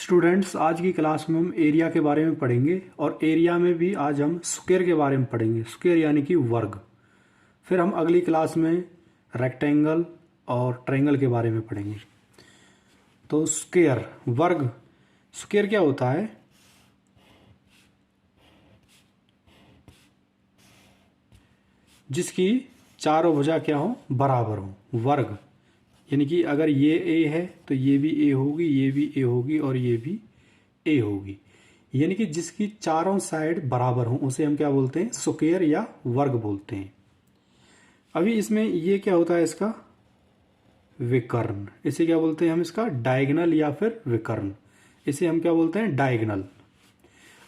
Students, आज की class में हम एरिया के बारे में पढ़ेंगे और एरिया में भी आज हम स्क्वायर के बारे में पढ़ेंगे। स्क्वायर यानी कि वर्ग। फिर हम अगली क्लास में रेक्टेंगल और ट्रायंगल के बारे में पढ़ेंगे। तो स्क्वायर वर्ग, स्क्वायर क्या होता है? जिसकी चारों भुजा क्या हो, बराबर हो। वर्ग यानी कि अगर ये ए है तो ये भी ए होगी, ये भी ए होगी और ये भी ए होगी। यानी कि जिसकी चारों साइड बराबर हो उसे हम क्या बोलते हैं? स्क्वायर या वर्ग बोलते हैं। अभी इसमें ये क्या होता है? इसका विकर्ण। इसे क्या बोलते हैं हम? इसका डायगोनल या फिर विकर्ण। इसे हम क्या बोलते हैं? डायगोनल।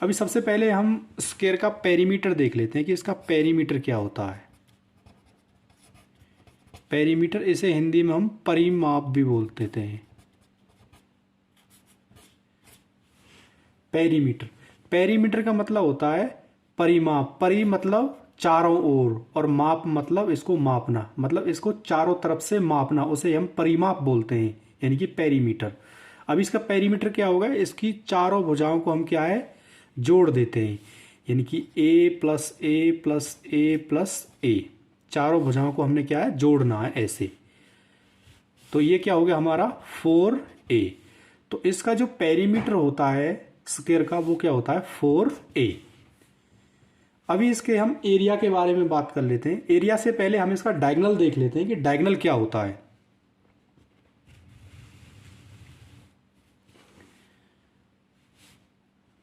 अभी सबसे पहले हम स्क्वायर का पेरीमीटर देख लेते हैं कि इसका पेरीमीटर क्या होता है। पेरीमीटर, इसे हिंदी में हम परिमाप भी बोलते थे। पेरीमीटर, पेरीमीटर का मतलब होता है परिमाप। परि मतलब चारों ओर और माप मतलब इसको मापना, मतलब इसको चारों तरफ से मापना, उसे हम परिमाप बोलते हैं, यानी कि पेरीमीटर। अब इसका पेरीमीटर क्या होगा? इसकी चारों भुजाओं को हम क्या है? जोड़ देते हैं, यानी कि ए प्लस ए प्लस ए प्लस ए। चारों भुजाओं को हमने क्या है? जोड़ना है ऐसे। तो ये क्या हो गया हमारा? 4a। तो इसका जो पेरीमीटर होता है स्क्वायर का वो क्या होता है? 4a। अभी इसके हम एरिया के बारे में बात कर लेते हैं। एरिया से पहले हम इसका डायगोनल देख लेते हैं कि डायगोनल क्या होता है।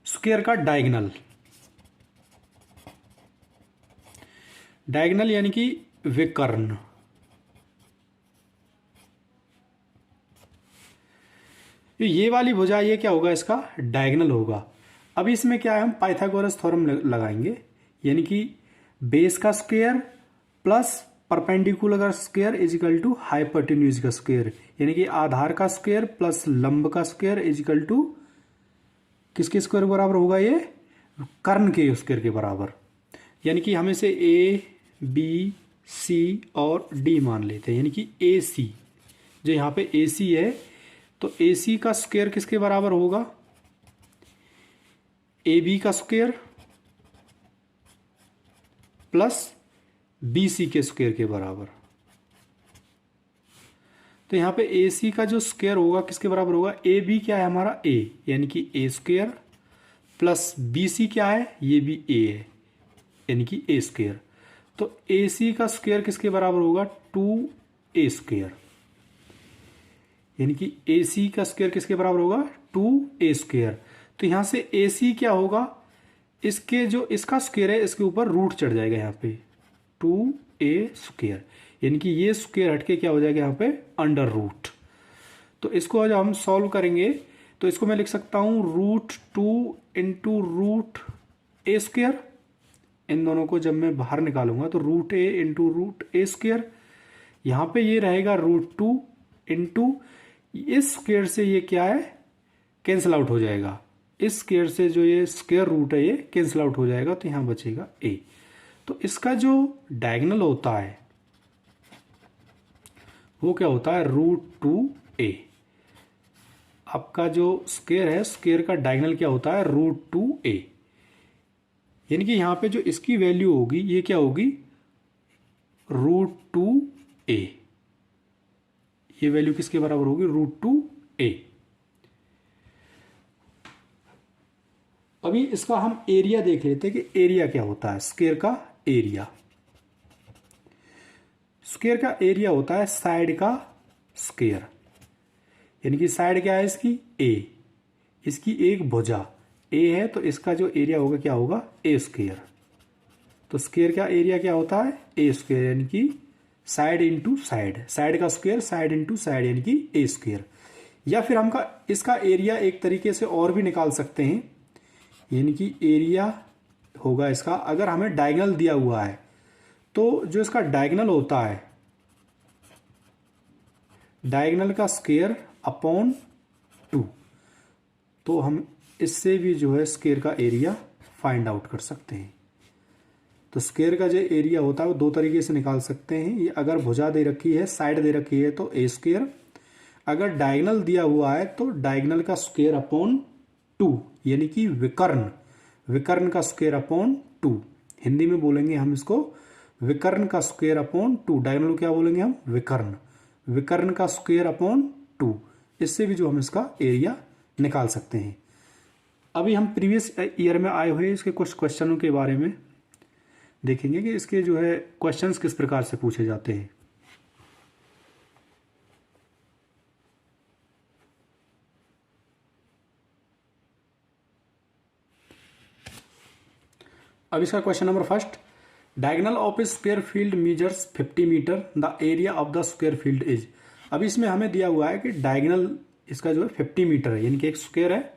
स्क्वायर का डायगोनल, डायगोनल यानी कि विकर्ण। ये वाली भुजा ये क्या होगा? इसका डायगोनल होगा। अब इसमें क्या है? हम पाइथागोरस थ्योरम लगाएंगे, यानी कि बेस का square plus perpendicular square is equal to hypotenuse का स्क्वायर, यानी कि आधार का स्क्वायर प्लस लंब का स्क्वायर इज इक्वल टू किसके स्क्वायर बराबर होगा? ये कर्ण के स्क्वायर के बराबर। यानी कि हम इसे ए बी सी और डी मान लेते हैं, यानी कि ए सी। जो यहाँ पे ए सी है तो ए सी का स्क्वायर किसके बराबर होगा? ए बी का स्क्वायर प्लस बी सी के स्क्वायर के बराबर। तो यहाँ पे ए सी का जो स्क्वायर होगा किसके बराबर होगा? ए बी क्या है हमारा? ए, यानी कि ए स्क्वायर प्लस बी सी क्या है? ये भी ए है, यानी कि ए स्क्वायर। तो ए सी का स्क्वायर किसके बराबर होगा? 2a स्क्वायर, यानी कि ए सी का स्क्वायर किसके बराबर होगा? 2a square. तो यहां से ए सी क्या होगा? इसके जो इसका स्क्वायर है इसके ऊपर रूट चढ़ जाएगा यहाँ पे, 2a स्क्वायर, यानी कि ये स्क्वायर हटके क्या हो जाएगा यहाँ पे? Under root. तो इसको जब हम सॉल्व करेंगे तो इसको मैं लिख सकता हूं √2 इंटू रूट ए स्क्वायर। इन दोनों को जब मैं बाहर निकालूंगा तो √a into root A square. यहाँ पे ये रहेगा √2 इंटू इस स्क्वायर से ये क्या है? कैंसिल आउट हो जाएगा। इस स्क्वायर से जो ये स्क्वायर रूट है ये कैंसिल आउट हो जाएगा, तो यहाँ बचेगा a। तो इसका जो डायगोनल होता है वो क्या होता है? √2a। आपका जो स्क्वायर है, स्क्वायर का डायगोनल क्या होता है? √2a। यानी कि यहां पे जो इसकी वैल्यू होगी ये क्या होगी? √2a। ये वैल्यू किसके बराबर होगी? √2a। अभी इसका हम एरिया देख लेते हैं कि एरिया क्या होता है। स्क्वायर का एरिया, स्क्वायर का एरिया होता है साइड का स्क्वायर, यानी कि साइड क्या है इसकी? a। इसकी एक भुजा a है तो इसका जो एरिया होगा क्या होगा? a square. तो स्क्वायर का एरिया क्या होता है? a स्क्वायर, यानी कि साइड इंटू साइड, साइड का स्क्वायर साइड इंटू साइड, यानी कि a स्क्वायर। या फिर हम इसका एरिया एक तरीके से और भी निकाल सकते हैं, यानी कि एरिया होगा इसका, अगर हमें डायगोनल दिया हुआ है तो जो इसका डायगोनल होता है, डायगोनल का स्क्वायर अपॉन 2, तो हम इससे भी जो है स्क्वायर का एरिया फाइंड आउट कर सकते हैं। तो स्क्वायर का जो एरिया होता है वो दो तरीके से निकाल सकते हैं। ये अगर भुजा दे रखी है, साइड दे रखी है तो a स्क्वायर, अगर डायगनल दिया हुआ है तो डायगनल का स्क्वायर अपॉन 2, यानी कि विकर्ण, विकर्ण का स्क्वायर अपॉन 2, हिंदी में बोलेंगे हम इसको विकर्ण का स्क्वायर अपॉन 2। डायगनल क्या बोलेंगे हम? विकर्ण, विकर्ण का स्क्वायर अपॉन 2। इससे भी जो हम इसका एरिया निकाल सकते हैं। अभी हम प्रीवियस ईयर में आए हुए इसके कुछ क्वेश्चनों के बारे में देखेंगे कि इसके जो है क्वेश्चंस किस प्रकार से पूछे जाते हैं। अब इसका question number first, diagonal of a square field measures 50 metre, the area of the square field is. अब इसमें हमें दिया हुआ है कि डायगोनल इसका जो है 50 मीटर है, यानी कि एक स्क्वायर है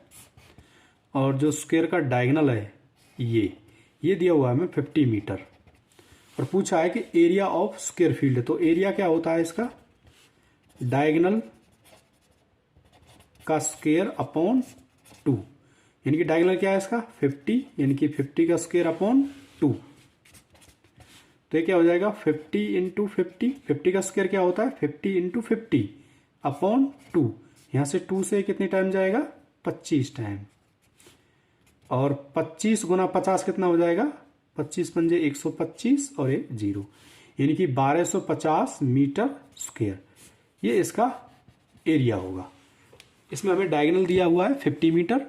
और जो स्क्वायर का डायगोनल है ये दिया हुआ है हमें 50 मीटर, और पूछा है कि एरिया ऑफ स्क्वायर फील्ड। तो एरिया क्या होता है इसका? डायगोनल का स्क्वायर अपॉन 2, यानी कि डायगोनल क्या है इसका? 50, यानी कि 50 का स्क्वायर अपॉन 2। तो ये क्या हो जाएगा? 50 इंटू 50 का स्क्वायर क्या होता है? 50 इंटू 50 अपॉन 2। यहां से 2 से कितने टाइम जाएगा? 25 टाइम, और 25 गुना 50 कितना हो जाएगा? 25 पंजे 125 और एक 0, यानी कि 1250 मीटर स्क्वायर, ये इसका एरिया होगा। इसमें हमें डायगोनल दिया हुआ है 50 metre,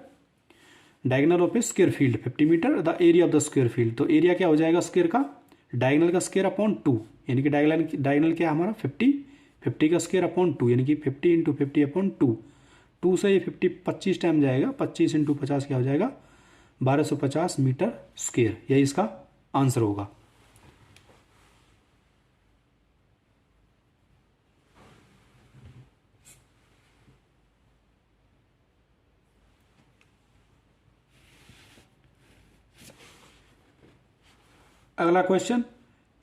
diagonal of a square field 50 metre, the area of the square field. तो एरिया क्या हो जाएगा स्क्वायर का? डायगोनल का स्क्वायर अपॉन 2, यानी कि डायगोनल क्या है हमारा? 50 का स्क्वायर अपॉन 2, यानी कि 50 इंटू 50 अपॉन 2 से ये 50 25 टाइम जाएगा, 25 इंटू 50 क्या हो जाएगा? 1250 मीटर स्क्वायर, यही इसका आंसर होगा। अगला क्वेश्चन,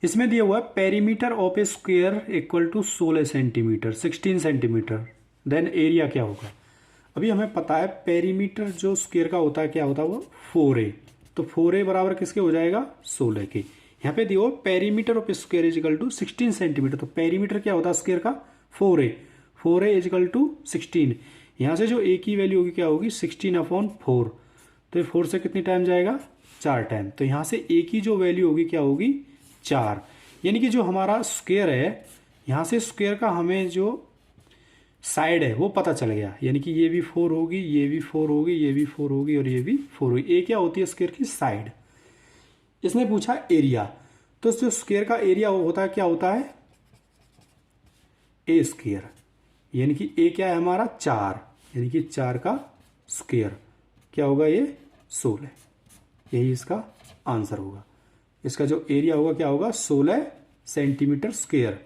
इसमें दिया हुआ है perimeter of a square equal to 16 centimetre, 16 centimetre, then area क्या होगा? अभी हमें पता है पेरीमीटर जो स्क्वायर का होता है क्या होता है? वो 4a। तो 4a बराबर किसके हो जाएगा? 16 के। यहाँ पे दियो perimeter of square is equal to 16 centimetre, तो पेरीमीटर क्या होता है स्क्वायर का? 4a is equal to 16। यहाँ से जो a की वैल्यू होगी क्या होगी? 16 अपॉन 4, तो ये 4 से कितनी टाइम जाएगा? 4 टाइम। तो यहाँ से a की जो वैल्यू होगी क्या होगी? 4, यानी कि जो हमारा स्क्वायर है, यहाँ से स्क्वायर का हमें जो साइड है वो पता चल गया, यानी कि ये भी 4 होगी, ये भी 4 होगी, ये भी 4 होगी और ये भी 4 होगी। ए क्या होती है स्क्वायर की? साइड। इसने पूछा एरिया, तो जो स्क्वायर का एरिया होता है क्या होता है? ए स्क्वायर, यानी कि ए क्या है हमारा? 4, यानी कि 4 का स्क्वायर क्या होगा? ये 16, यही इसका आंसर होगा। इसका जो एरिया होगा क्या होगा? 16 सेंटीमीटर स्क्वायर।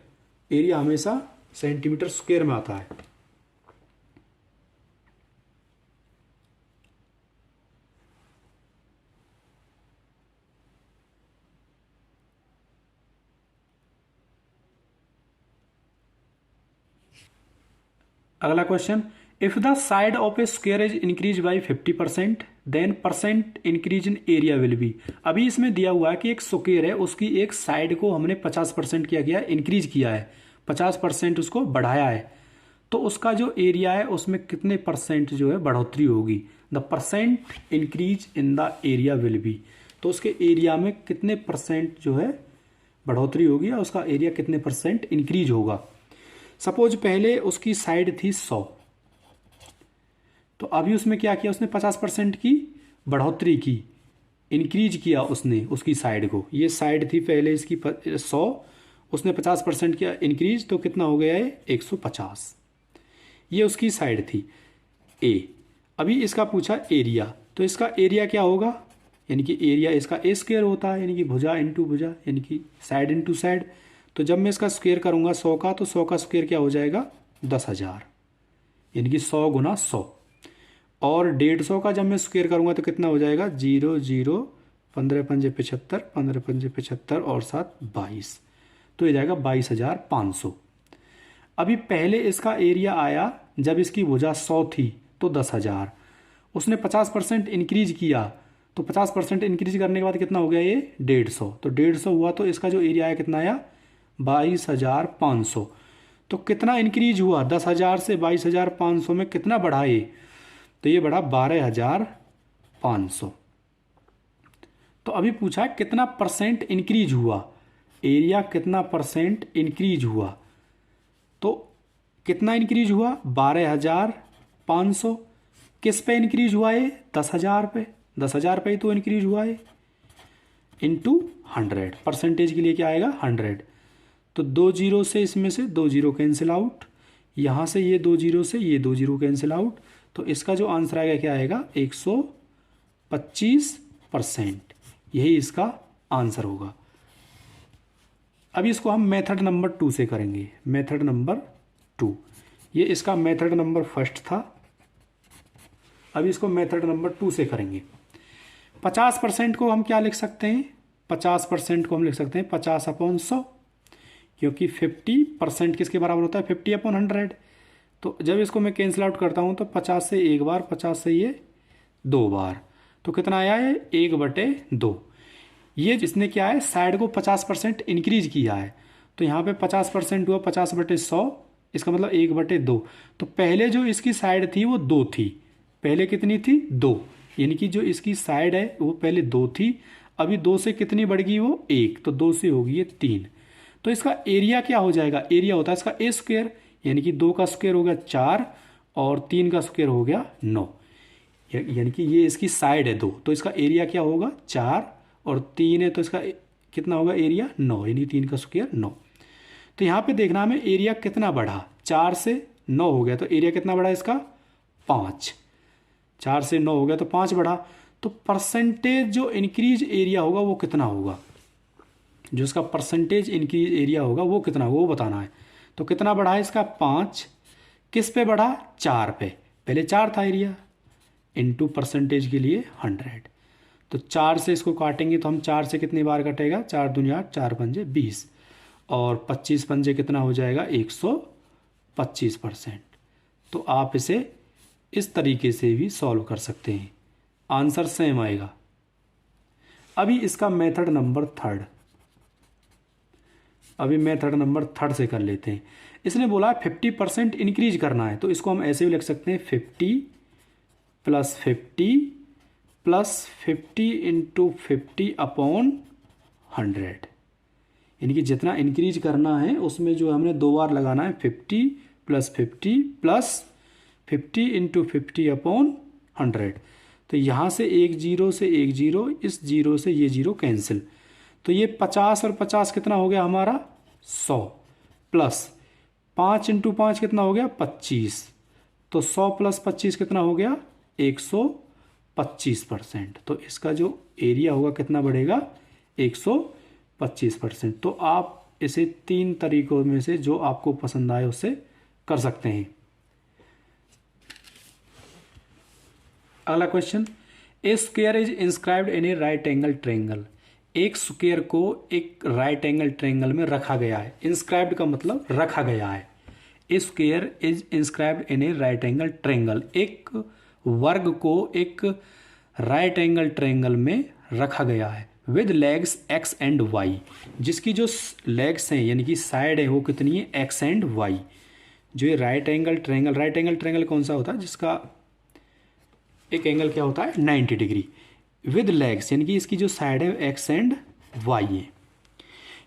एरिया हमेशा सेंटीमीटर स्क्वायर में आता है। अगला question, if the side of a square is increase by 50% then percent increase in area will be. अभी इसमें दिया हुआ है कि एक स्क्वायर है, उसकी एक साइड को हमने 50% किया गया, इंक्रीज किया है, 50% उसको बढ़ाया है, तो उसका जो एरिया है उसमें कितने परसेंट जो है बढ़ोतरी होगी? The percent increase in the area will be, तो उसके एरिया में कितने परसेंट जो है बढ़ोतरी होगी या उसका एरिया कितने परसेंट इंक्रीज होगा? सपोज पहले उसकी साइड थी 100, तो अभी उसमें क्या किया? उसने 50% की बढ़ोतरी की, इंक्रीज किया उसने उसकी साइड को। ये साइड थी पहले इसकी 100, उसने 50% किया इंक्रीज, तो कितना हो गया है? 150। ये उसकी साइड थी ए। अभी इसका पूछा एरिया, तो इसका एरिया क्या होगा? यानी कि एरिया इसका ए स्क्वायर होता है, यानी कि भुजा इंटू भुजा, यानी कि साइड इंटू साइड। तो जब मैं इसका स्क्वायर करूंगा 100 का, तो 100 का स्क्वायर क्या हो जाएगा? 10,000, यानी कि 100 गुना 100। और 150 का जब मैं स्क्वायर करूंगा तो कितना हो जाएगा? 0 0, 15 पंजे 75, 15 पंजे 75 और 7 22, तो ये जाएगा 22,500। अभी पहले इसका एरिया आया जब इसकी भुजा 100 थी तो 10,000, उसने 50% इंक्रीज किया, तो 50% इंक्रीज करने के बाद कितना हो गया? ये 150, तो 150 हुआ, तो इसका जो एरिया आया कितना आया? 22,500। तो कितना इंक्रीज हुआ, 10,000 से 22,500 में कितना बढ़ा ये, तो ये बढ़ा 12,500। तो अभी पूछा कितना परसेंट इंक्रीज हुआ, एरिया कितना परसेंट इंक्रीज हुआ, तो कितना इंक्रीज हुआ 12,500। किस पे इंक्रीज हुआ ये, 10,000 पे, 10,000 पे ही तो इंक्रीज हुआ है, इंटू 100। परसेंटेज के लिए क्या आएगा 100। तो 2 जीरो से इसमें से 2 जीरो कैंसिल आउट, यहाँ से ये 2 जीरो से ये 2 जीरो कैंसिल आउट, तो इसका जो आंसर आएगा क्या आएगा 125%। यही इसका आंसर होगा। अभी इसको हम मेथड नंबर 2 से करेंगे। मेथड नंबर 2, ये इसका मेथड नंबर 1 था। अभी इसको मेथड नंबर 2 से करेंगे। 50% को हम क्या लिख सकते हैं, 50% को हम लिख सकते हैं 50/100, क्योंकि 50% किसके बराबर होता है 50/100। तो जब इसको मैं कैंसिल आउट करता हूँ तो 50 से एक बार, 50 से ये 2 बार, तो कितना आया है 1/2। ये जिसने क्या है साइड को 50% इंक्रीज किया है, तो यहाँ पे 50% हुआ 50/100, इसका मतलब 1/2। तो पहले जो इसकी साइड थी वो 2 थी, पहले कितनी थी 2, यानी कि जो इसकी साइड है वो पहले 2 थी, अभी 2 से कितनी बढ़ गई वो 1, तो 2 से होगी ये 3। तो इसका एरिया क्या हो जाएगा, एरिया होता है इसका ए स्क्वायर, यानी कि 2 का स्क्वायर हो गया 4 और 3 का स्क्वायर हो गया 9, यानी कि ये इसकी साइड है 2, तो इसका एरिया क्या होगा 4 और 3 है, तो इसका कितना होगा एरिया 9, यानी 3 का स्क्वायर 9। तो यहाँ पे देखना हमें एरिया कितना बढ़ा, 4 से 9 हो गया, तो एरिया कितना बढ़ा इसका 5, 4 से 9 हो गया तो 5 बढ़ा। तो परसेंटेज जो इंक्रीज एरिया होगा वो कितना होगा, जो इसका परसेंटेज इंक्रीज एरिया होगा वो कितना होगा वो बताना है। तो कितना बढ़ा है इसका 5, किस पे बढ़ा 4 पे, पहले 4 था एरिया, इंटू परसेंटेज के लिए 100। तो 4 से इसको काटेंगे तो हम 4 से कितनी बार कटेगा, 4 दूनी 8, 4 पंजे 20 और 25 पंजे कितना हो जाएगा 125%। तो आप इसे इस तरीके से भी सॉल्व कर सकते हैं, आंसर सेम आएगा। अभी इसका मेथड नंबर 3, अभी मेथड नंबर 3 से कर लेते हैं। इसने बोला 50% इंक्रीज करना है, तो इसको हम ऐसे भी लिख सकते हैं 50 + 50 + 50 × 50/100, यानी कि जितना इंक्रीज करना है उसमें जो हमने 2 बार लगाना है 50 + 50 + 50 × 50/100। तो यहाँ से एक जीरो से एक जीरो, इस जीरो से ये जीरो कैंसिल, तो ये 50 और 50 कितना हो गया हमारा 100, प्लस 5 × 5 कितना हो गया 25, तो 100 + 25 कितना हो गया 125%। तो इसका जो एरिया होगा कितना बढ़ेगा 125%। तो आप इसे 3 तरीकों में से जो आपको पसंद आए उससे कर सकते हैं। अगला question, A square is inscribed in a right angle triangle. एक स्क्वायर को एक राइट एंगल ट्रायंगल में रखा गया है, इंस्क्राइब्ड का मतलब रखा गया है। A square is inscribed in a right angle triangle, एक वर्ग को एक राइट एंगल ट्रायंगल में रखा गया है with legs X and Y, जिसकी जो लेग्स हैं यानी कि साइड है वो कितनी है एक्स एंड वाई। जो ये राइट एंगल ट्रायंगल कौन सा होता है जिसका एक एंगल क्या होता है 90 डिग्री, विद लेग्स यानी कि इसकी जो साइड है एक्स एंड वाई है।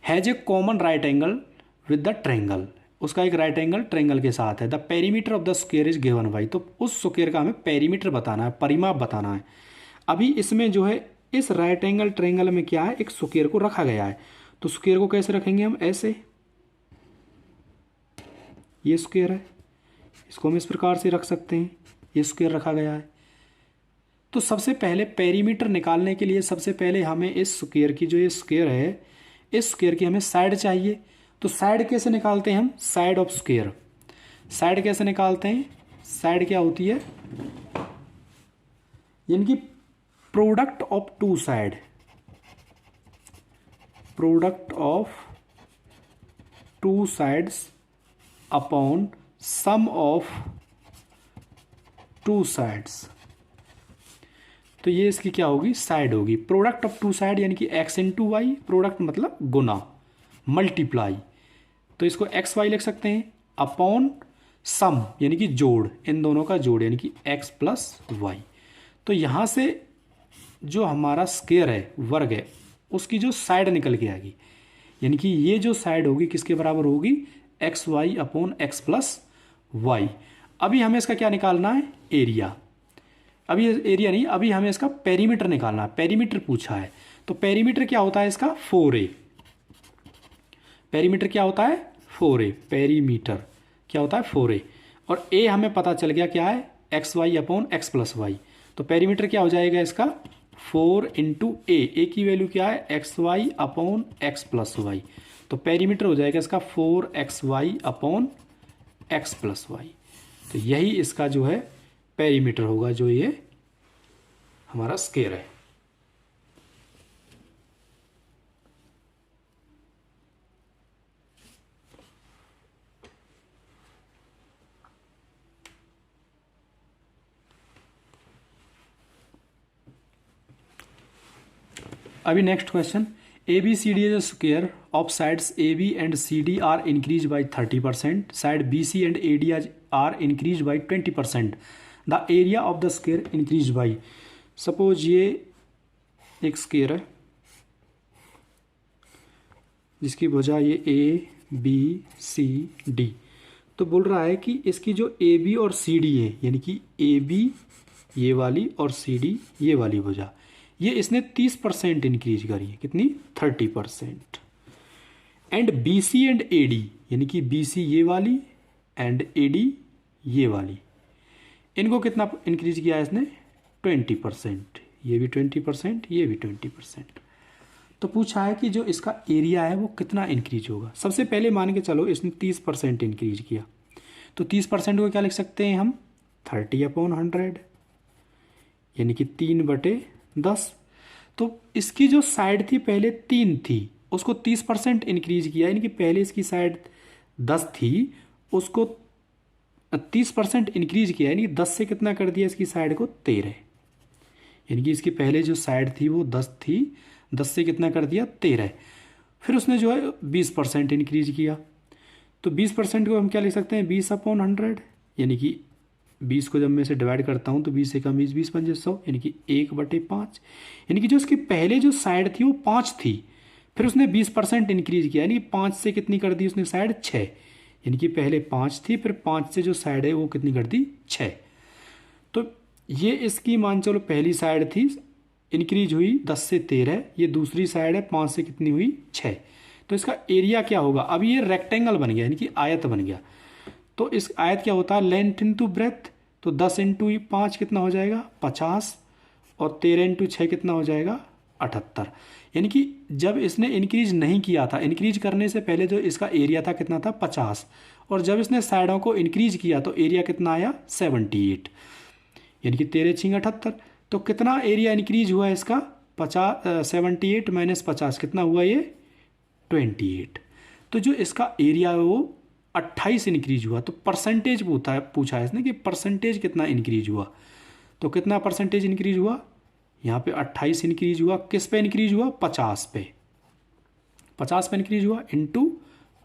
Has a common right angle with the triangle, उसका एक राइट एंगल ट्रायंगल के साथ है। The perimeter of the square is given by, तो उस स्क्वायर का हमें पेरीमीटर बताना है, परिमाप बताना है। अभी इसमें जो है इस राइट एंगल ट्रायंगल में क्या है एक स्क्वायर को रखा गया है, तो स्क्वायर को कैसे रखेंगे हम ऐसे, ये स्क्वायर है इसको हम इस प्रकार से रख सकते हैं, ये स्क्वायर रखा गया है। तो सबसे पहले पेरीमीटर निकालने के लिए सबसे पहले हमें इस स्क्वायर की जो ये स्क्वायर है इस स्क्वायर की हमें साइड चाहिए। तो साइड कैसे निकालते हैं हम, साइड ऑफ स्क्वायर, साइड कैसे निकालते हैं, साइड क्या होती है यानी कि product of two side, product of two sides upon sum of two sides, तो ये इसकी क्या होगी साइड होगी। प्रोडक्ट ऑफ टू साइड यानी कि एक्स इंटू वाई, प्रोडक्ट मतलब गुना मल्टीप्लाई, तो इसको एक्स वाई लिख सकते हैं अपॉन सम यानी कि जोड़, इन दोनों का जोड़ यानी कि x प्लस वाई। तो यहाँ से जो हमारा स्क्वायर है, वर्ग है, उसकी जो साइड निकल के आएगी, यानी कि ये जो साइड होगी किसके बराबर होगी, X Y upon X plus Y. अभी हमें इसका क्या निकालना है, एरिया। अभी एरिया नहीं, अभी हमें इसका पेरीमीटर निकालना है। पेरीमीटर पूछा है, तो पेरीमीटर क्या होता है इसका, 4a। पेरीमीटर क्या होता है, 4a। पेरीमीटर क्या होता है, 4a। और a हमें पता चल गया क्या है, X Y upon X plus Y. तो पेरीमीटर क्या हो जाएगा इसका, 4 इंटू ए की वैल्यू क्या है, X Y upon X plus Y. तो पेरीमीटर हो जाएगा इसका 4xy upon X plus Y. तो यही इसका जो है पेरीमीटर होगा, जो ये हमारा स्क्वायर है। अभी next question, ABCD is a square of sides AB and CD are increased by 30%. Side BC and AD are increased by 20%. The area of the square increased by. Suppose ये एक square है जिसकी भुजा ये ABCD। तो बोल रहा है कि इसकी जो AB और CD है, यानी कि AB ये वाली और CD ये वाली भुजा, ये इसने 30% इंक्रीज करी है। कितनी, 30%। एंड BC एंड AD, यानी कि BC ये वाली एंड AD ये वाली, इनको कितना इंक्रीज किया है इसने, 20%। ये भी 20%, ये भी 20%। तो पूछा है कि जो इसका एरिया है वो कितना इंक्रीज होगा। सबसे पहले मान के चलो इसने 30% इंक्रीज किया, तो 30% को क्या लिख सकते हैं हम, 30/100, यानी कि 3/10। तो इसकी जो साइड थी पहले 3 थी, उसको 30% इंक्रीज किया, यानी कि पहले इसकी साइड 10 थी, उसको 30% इंक्रीज किया, यानी कि 10 से कितना कर दिया इसकी साइड को, 13। यानी कि इसकी पहले जो साइड थी वो 10 थी, 10 से कितना कर दिया, 13। फिर उसने जो है 20% इंक्रीज किया। तो 20% को हम क्या लिख सकते हैं, 20/100, यानी कि 20 को जब मैं इसे डिवाइड करता हूँ तो 20 से कम 20 पंजे 100, यानी कि 1/5। यानी कि जो इसकी पहले जो साइड थी वो 5 थी, फिर उसने 20% इंक्रीज किया, यानी कि 5 से कितनी कर दी उसने साइड, 6। यानी कि पहले 5 थी, फिर 5 से जो साइड है वो कितनी कर दी, 6। तो ये इसकी मान चलो पहली साइड थी, इंक्रीज हुई 10 से 13, ये दूसरी साइड है 5 से कितनी हुई, 6। तो इसका एरिया क्या होगा, अब ये रेक्टेंगल बन गया, यानी कि आयत बन गया। तो इस आयत क्या होता है, लेंथ इंटू ब्रेथ। तो 10 इंटू 5 कितना हो जाएगा, 50, और 13 इंटू 6 कितना हो जाएगा, 78। यानी कि जब इसने इंक्रीज नहीं किया था, इंक्रीज करने से पहले जो इसका एरिया था कितना था, 50, और जब इसने साइडों को इंक्रीज किया तो एरिया कितना आया, 78, यानी कि 13×6 78। तो कितना एरिया इंक्रीज हुआ है इसका, 78 माइनस 50 कितना हुआ ये, 28। तो जो इसका एरिया है वो 28 इंक्रीज हुआ। तो परसेंटेज पूछा है इसने कि परसेंटेज कितना इंक्रीज हुआ। तो कितना परसेंटेज इंक्रीज हुआ, यहाँ पे 28 इंक्रीज हुआ। किस पे इंक्रीज हुआ, 50 पे। 50 पे इंक्रीज हुआ इंटू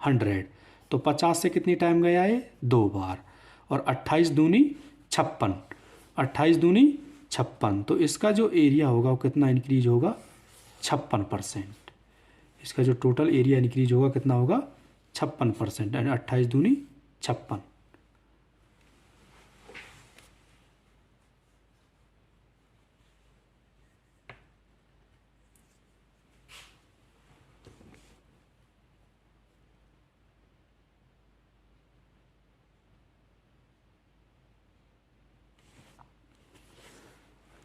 100। तो 50 से कितनी टाइम गया है, 2 बार। और 28 दूनी 56, 28 दूनी 56। तो इसका जो एरिया होगा वो कितना इंक्रीज होगा, 56%। इसका जो टोटल एरिया इंक्रीज होगा कितना होगा, 56%, यानी 28 दूनी 56।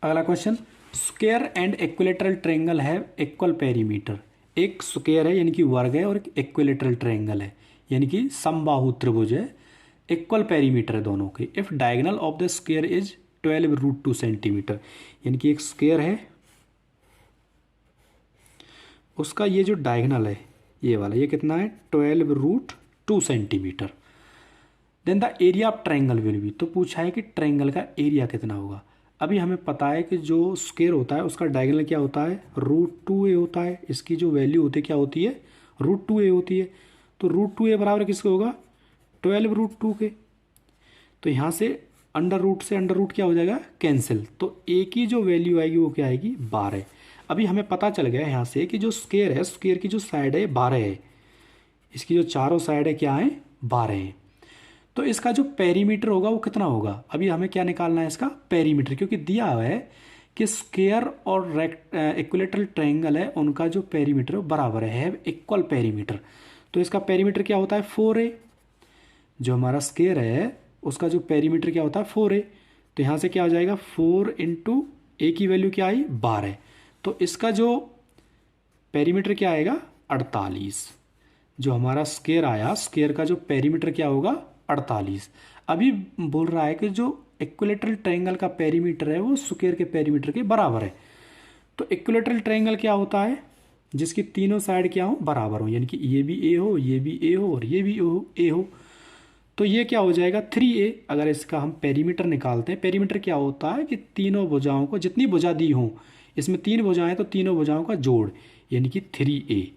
अगला question, square and equilateral triangle have equal perimeter. एक स्क्वायर है यानी कि वर्ग है, और एक इक्विलेटरल ट्रायंगल है यानी कि समबाहु त्रिभुज है, इक्वल पेरीमीटर है दोनों के। If diagonal of the square is 12√2 centimetre, यानी कि एक स्क्वायर है, उसका ये जो डायगोनल है ये वाला, ये कितना है, 12√2 centimetre. Then the area of triangle will be. तो पूछा है कि ट्रायंगल का एरिया कितना होगा। अभी हमें पता है कि जो स्क्वायर होता है उसका डायगोनल क्या होता है, √2a होता है। इसकी जो वैल्यू होती है क्या होती है, √2a होती है। तो √2a बराबर किसको होगा, 12√2 के। तो यहाँ से अंडर रूट क्या हो जाएगा, कैंसिल। तो ए की जो वैल्यू आएगी वो क्या आएगी, 12। अभी हमें पता चल गया यहाँ से कि जो स्क्वायर है, स्क्वायर की जो साइड है 12 है, इसकी जो चारों साइड है क्या है, 12 है। तो इसका जो पेरीमीटर होगा वो कितना होगा, अभी हमें क्या निकालना है, इसका पेरीमीटर, क्योंकि दिया हुआ है कि स्क्वायर और इक्विलेटरल ट्रायंगल है उनका जो पेरीमीटर बराबर है इक्वल पेरीमीटर। तो इसका पेरीमीटर क्या होता है, 4a। जो हमारा स्क्वायर है उसका जो पेरीमीटर क्या होता है, 4a। तो यहाँ से क्या हो जाएगा, 4 इंटू ए की वैल्यू क्या आई, 12। तो इसका जो पेरीमीटर क्या आएगा, 48। जो हमारा स्क्वायर आया, स्क्वायर का जो पेरीमीटर क्या होगा, 48। अभी बोल रहा है कि जो इक्विलेटरल ट्रायंगल का पेरीमीटर है वो स्क्वायर के पेरीमीटर के बराबर है। तो इक्विलेटरल ट्रायंगल क्या होता है, जिसकी तीनों साइड क्या हो, बराबर हो, यानी कि ये भी ए हो, ये भी ए हो और ये भी ए हो। तो ये क्या हो जाएगा, 3a। अगर इसका हम पेरीमीटर निकालते हैं, पेरीमीटर क्या होता है कि तीनों भुजाओं को, जितनी भुजा दी हो, इसमें 3 भुजाएं तो तीनों भुजाओं का जोड़, यानी कि 3a।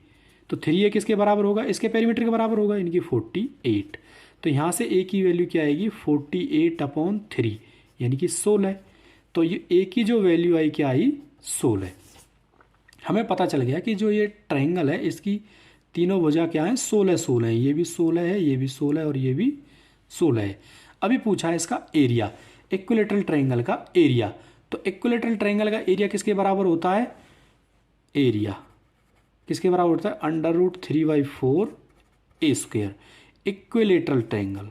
तो 3a किसके बराबर होगा, इसके पेरीमीटर के बराबर होगा, यानी कि 48। तो यहाँ से a की वैल्यू क्या आएगी, 48/3, यानी कि 16। तो ये a की जो वैल्यू आई क्या आई, 16। हमें पता चल गया कि जो ये ट्रायंगल है इसकी तीनों भुजा क्या है, 16 है। ये भी 16 है, ये भी 16 है और ये भी 16 है। अभी पूछा है इसका एरिया, इक्विलेटरल ट्रायंगल का एरिया। तो इक्विलेटरल ट्रायंगल का एरिया किसके बराबर होता है, एरिया किसके बराबर होता है, √3/4a²। इक्विलेटरल ट्रायंगल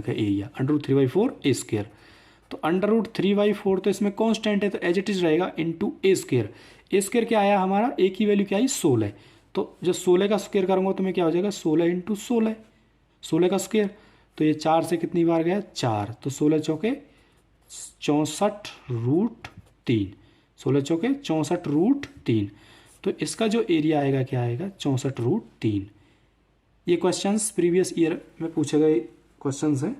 का एरिया √3/4a²। तो √3/4 तो इसमें कांस्टेंट है तो एज इट इज रहेगा, इंटू a²। a² क्या आया हमारा, a की वैल्यू क्या आई, 16। तो जब 16 का स्क्वायर करूंगा तो मैं क्या हो जाएगा, 16 इंटू 16, 16 का स्क्वायर। तो ये 4 से कितनी बार गया, 4। तो 16 चौके 64√3, 16 चौके 64√3। तो इसका जो एरिया आएगा क्या आएगा, 64√3। ये क्वेश्चंस प्रीवियस ईयर में पूछे गए क्वेश्चंस हैं।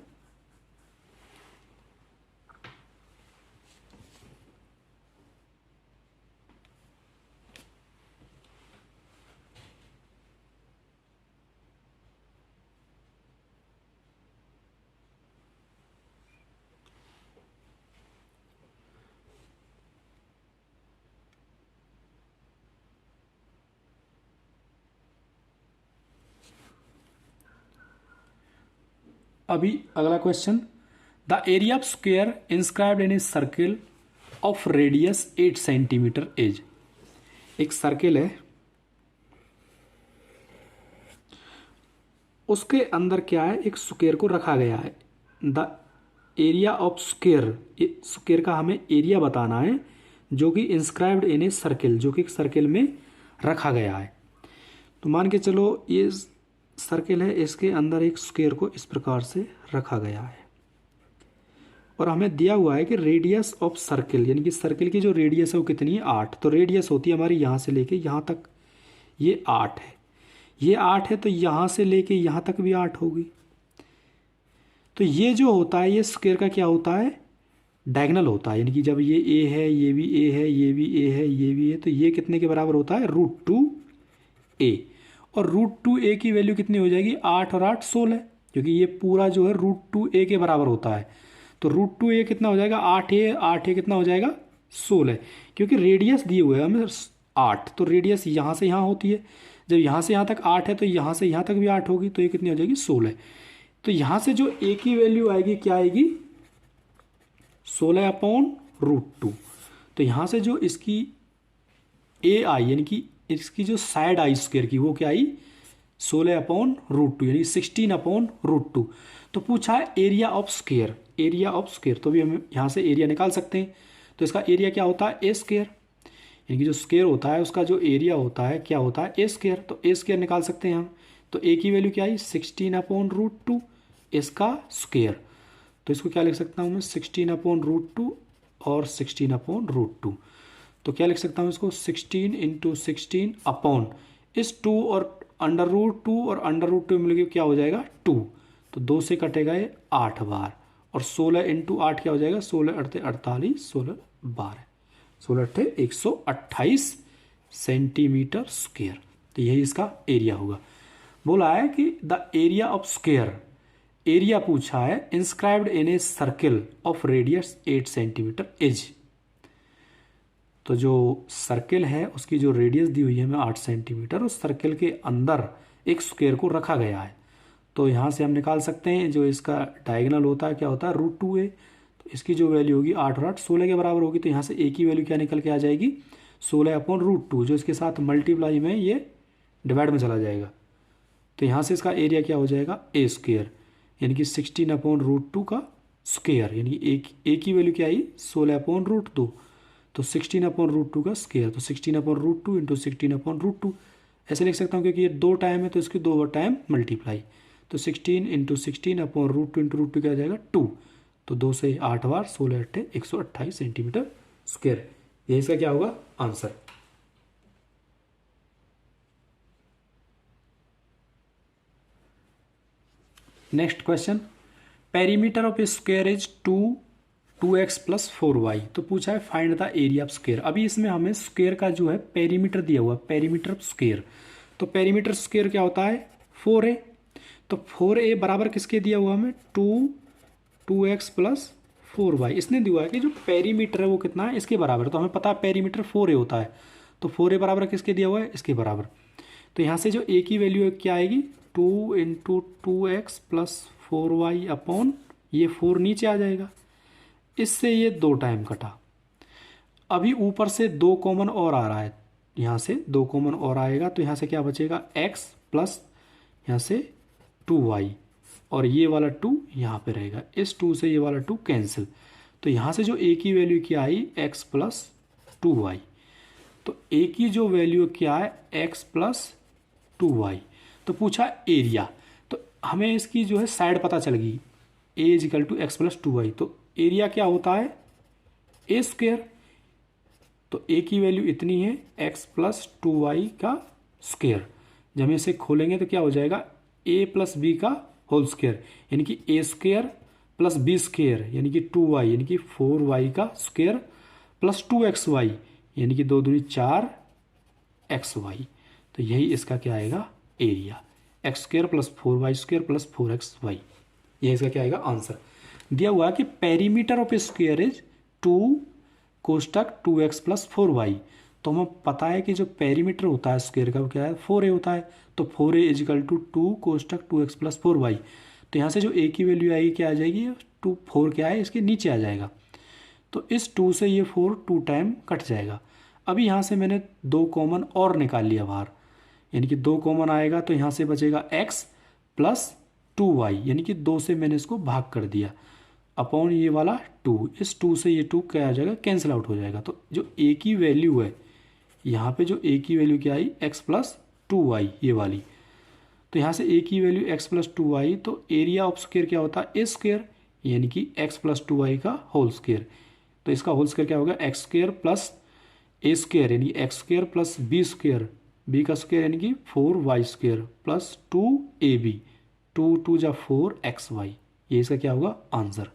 अभी अगला question, the area of square inscribed in a circle of radius 8 centimetre is. एक सर्किल है, उसके अंदर क्या है, एक स्क्वायर को रखा गया है। The area of square, square का हमें एरिया बताना है जो कि इंस्क्राइब्ड इन ए सर्किल, जो कि एक सर्किल में रखा गया है। तो मान के चलो ये सर्किल है, इसके अंदर एक स्क्वायर को इस प्रकार से रखा गया है और हमें दिया हुआ है कि रेडियस ऑफ सर्किल, यानी कि सर्किल की जो रेडियस है वो कितनी है, 8। तो रेडियस होती है हमारी यहाँ से लेके यहाँ तक, ये 8 है, ये 8 है। तो यहाँ से लेके यहाँ तक भी 8 होगी। तो ये जो होता है, ये स्क्वायर का क्या होता है, डायगोनल होता है, यानी कि जब ये ए है, ये भी ए है, ये भी ए है, ये भी है, तो ये कितने के बराबर होता है, √2a। और √2a की वैल्यू कितनी हो जाएगी, 8 और 8 16, क्योंकि ये पूरा जो है √2a के बराबर होता है। तो √2a कितना हो जाएगा, 8a कितना हो जाएगा, 16, क्योंकि रेडियस दिए हुए हैं हमें 8। तो रेडियस यहाँ से यहाँ होती है, जब यहाँ से यहाँ तक 8 है तो यहाँ से यहाँ तक भी 8 होगी, तो ये कितनी हो जाएगी, 16। तो यहाँ से जो a की वैल्यू आएगी क्या आएगी, 16/√2। तो यहाँ से जो इसकी a आई, यानी कि इसकी जो साइड आई स्क्वायर की, वो क्या आई, 16/√2, यानी 16/√2। तो पूछा है area of square, area of square. तो भी हम यहाँ से एरिया निकाल सकते हैं। तो इसका एरिया क्या होता है, a², यानी कि जो स्क्वायर होता है उसका जो एरिया होता है क्या होता है, a²। तो a² निकाल सकते हैं हम। तो a की वैल्यू क्या आई, 16/√2, इसका स्क्वायर। तो इसको क्या लिख सकता हूँ मैं, 16/√2 और 16/√2। तो क्या लिख सकता हूँ इसको, 16 इंटू 16 अपॉन इस 2 और √2 और √2 मिलकर क्या हो जाएगा, 2। तो 2 से कटेगा ये 8 बार, और 16 इंटू 8 क्या हो जाएगा, 16 8 48, 16 12, 16 8 128 सेंटीमीटर स्क्वायर। तो यही इसका एरिया होगा। बोला है कि the area of square, area पूछा है inscribed in a circle of radius 8 centimetre is. तो जो सर्किल है उसकी जो रेडियस दी हुई है हमें 8 सेंटीमीटर, उस सर्किल के अंदर एक स्क्वायर को रखा गया है। तो यहाँ से हम निकाल सकते हैं जो इसका डायगोनल होता है क्या होता है √2a। तो इसकी जो वैल्यू होगी 8 और 8 16 के बराबर होगी। तो यहाँ से a की वैल्यू क्या निकल के आ जाएगी 16/√2, जो इसके साथ मल्टीप्लाई में ये डिवाइड में चला जाएगा। तो यहाँ से इसका एरिया क्या हो जाएगा a², यानी कि 16/√2 का स्क्वायर, यानी कि a की वैल्यू क्या आई 16/√2, तो 16/√2 का स्क्वायर, तो 16/√2 इंटू 16/√2 ऐसे लिख सकता हूँ क्योंकि ये 2 टाइम है तो इसकी 2 टाइम मल्टीप्लाई। तो 16 इंटू 16/√2 इंटू √2 क्या आ जाएगा 2। तो 2 से 8 बार 16 8 128 सेंटीमीटर स्क्वायर, ये इसका क्या होगा answer. Next question, perimeter of a square is 2x + 4y। तो पूछा है find the area of square. अभी इसमें हमें स्क्वायर का जो है पेरीमीटर दिया हुआ है, पेरीमीटर ऑफ स्क्वायर। तो पेरीमीटर स्क्वायर क्या होता है 4a। तो 4a बराबर किसके दिया हुआ हमें 2x + 4y। इसने दिया है कि जो पेरीमीटर है वो कितना है इसके बराबर। तो हमें पता है पेरीमीटर 4a होता है, तो 4a बराबर किसके दिया हुआ है इसके बराबर। तो यहाँ से जो a की वैल्यू क्या आएगी 2 इंटू 2x + 4y अपॉन ये 4 नीचे आ जाएगा, इससे ये 2 टाइम कटा। अभी ऊपर से 2 कॉमन और आ रहा है, यहाँ से 2 कॉमन और आएगा तो यहाँ से क्या बचेगा x प्लस यहाँ से 2y, और ये वाला 2 यहाँ पे रहेगा, इस 2 से ये वाला 2 कैंसिल। तो यहाँ से जो a की वैल्यू क्या आई x + 2y। तो a की जो वैल्यू क्या है x + 2y। तो पूछा एरिया, तो हमें इसकी जो है साइड पता चल गई a = x + 2y। तो एरिया क्या होता है a²। तो a की वैल्यू इतनी है x + 2y का स्क्वायर। जब हम इसे खोलेंगे तो क्या हो जाएगा a + b का होल स्क्वायर, यानी कि a² + b² यानी कि 2y यानी कि 4y का स्क्वायर प्लस 2xy यानी कि 2 दूनी 4 xy। तो यही इसका क्या आएगा एरिया, x² + 4y² + 4xy। ये इसका क्या आएगा आंसर। दिया हुआ है कि perimeter of a square is 2 * 2x + 4y। तो हमें पता है कि जो पेरीमीटर होता है स्क्वायर का वो क्या है 4a होता है। तो 4a = 2 * 2x + 4y। तो यहाँ से जो a की वैल्यू आएगी क्या आ जाएगी 4 क्या है इसके नीचे आ जाएगा। तो इस 2 से ये 4 2 टाइम कट जाएगा। अभी यहाँ से मैंने 2 कॉमन और निकाल लिया बाहर, यानी कि 2 कॉमन आएगा तो यहाँ से बचेगा x + 2y, यानी कि 2 से मैंने इसको भाग कर दिया अपॉन ये वाला 2, इस 2 से ये 2 क्या आ जाएगा कैंसिल आउट हो जाएगा। तो जो a की वैल्यू है यहाँ पे जो a की वैल्यू क्या आई x + 2y ये वाली। तो यहाँ से a की वैल्यू x + 2y, तो एरिया ऑफ स्क्वायर क्या होता है a², यानी कि x + 2y का होल स्क्वायर। तो इसका होल स्क्वायर क्या होगा x² + a² यानी x² + b², b का स्क्वायर यानी कि 4y² + 2ab, 2 2 = 4 xy। ये इसका क्या होगा आंसर।